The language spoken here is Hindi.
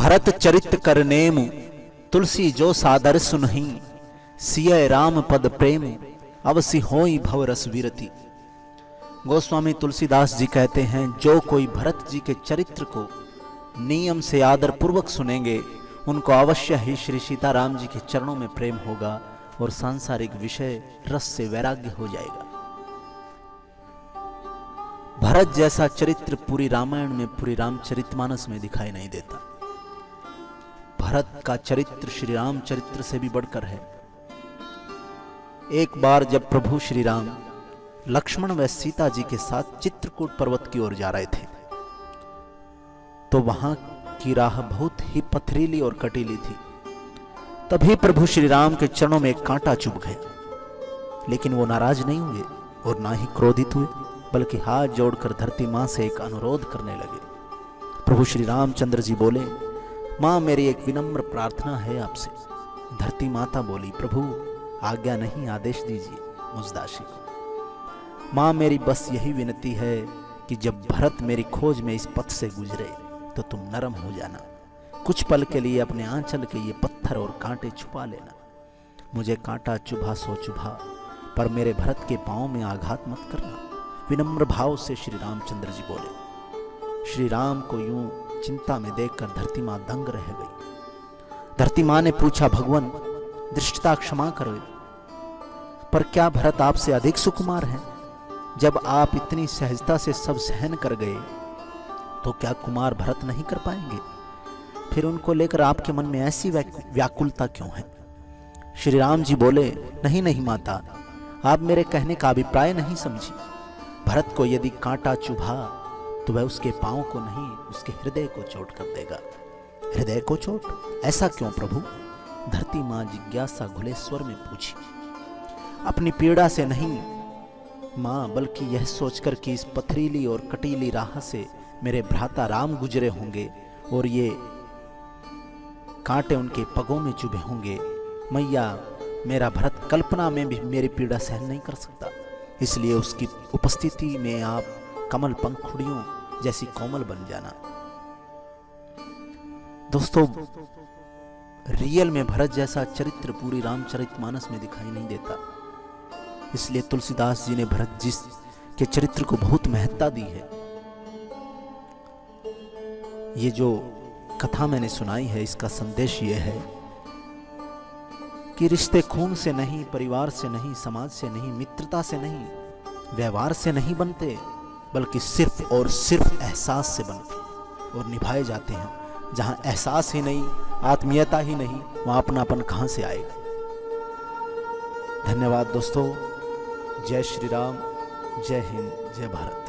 भरत चरित कर नेम, तुलसी जो सादर सुनहि, सिय राम पद प्रेम, अवसि होई भव रस विरति। गोस्वामी तुलसीदास जी कहते हैं, जो कोई भरत जी के चरित्र को नियम से आदर पूर्वक सुनेंगे, उनको अवश्य ही श्री सीताराम जी के चरणों में प्रेम होगा और सांसारिक विषय रस से वैराग्य हो जाएगा। भरत जैसा चरित्र पूरी रामायण में, पूरी रामचरितमानस में दिखाई नहीं देता। भरत का चरित्र श्री राम चरित्र से भी बढ़कर है। एक बार जब प्रभु श्री राम लक्ष्मण व सीता जी के साथ चित्रकूट पर्वत की ओर जा रहे थे, तो वहां की राह बहुत ही पथरीली और कटीली थी। तभी प्रभु श्री राम के चरणों में एक कांटा चुभ गया, लेकिन वो नाराज नहीं हुए और ना ही क्रोधित हुए, बल्कि हाथ जोड़कर धरती मां से एक अनुरोध करने लगे। प्रभु श्री रामचंद्र जी बोले, मां मेरी एक विनम्र प्रार्थना है आपसे। धरती माता बोली, प्रभु आज्ञा नहीं, आदेश दीजिए मुझ दासी को। मां मेरी बस यही विनती है कि जब भरत मेरी खोज में इस पथ से गुजरे तो तुम नरम हो जाना, कुछ पल के लिए अपने आंचल के ये पत्थर और कांटे छुपा लेना। मुझे कांटा चुभा सो चुभा, पर मेरे भरत के पांव में आघात मत करना। विनम्र भाव से श्री रामचंद्र जी बोले। श्री राम को यूं चिंता में देखकर धरती मां दंग रह गई। धरती मां ने पूछा, भगवान दृष्टता क्षमा करो, पर क्या भरत आपसे अधिक सुकुमार हैं? जब आप इतनी सहजता से सब सहन कर गए, तो क्या कुमार भरत नहीं कर पाएंगे? फिर उनको लेकर आपके मन में ऐसी व्याकुलता क्यों है? श्री राम जी बोले, नहीं नहीं माता, आप मेरे कहने का अभिप्राय नहीं समझी। भरत को यदि कांटा चुभा तो वह उसके पांव को नहीं, उसके हृदय को चोट कर देगा। हृदय को चोट? ऐसा क्यों प्रभु? धरती मां जिज्ञासा घुले स्वर में पूछी। अपनी पीड़ा से नहीं मां, बल्कि यह सोचकर कि इस पथरीली और कटीली राह से मेरे भ्राता राम गुजरे होंगे और ये कांटे उनके पगों में चुभे होंगे। मैया, मेरा भरत कल्पना में भी मेरी पीड़ा सहन नहीं कर सकता, इसलिए उसकी उपस्थिति में आप कमल पंखुड़ियों जैसी कोमल बन जाना। दोस्तों, रियल में भरत जैसा चरित्र पूरी रामचरितमानस में दिखाई नहीं देता, इसलिए तुलसीदास जी ने भरत जी के चरित्र को बहुत महत्ता दी है। ये जो कथा मैंने सुनाई है, इसका संदेश ये है कि रिश्ते खून से नहीं, परिवार से नहीं, समाज से नहीं, मित्रता से नहीं, व्यवहार से नहीं बनते, बल्कि सिर्फ और सिर्फ एहसास से बनते और निभाए जाते हैं। जहां एहसास ही नहीं, आत्मीयता ही नहीं, वहां अपनापन कहां से आएगा? धन्यवाद दोस्तों। जय श्री राम, जय हिंद, जय भारत।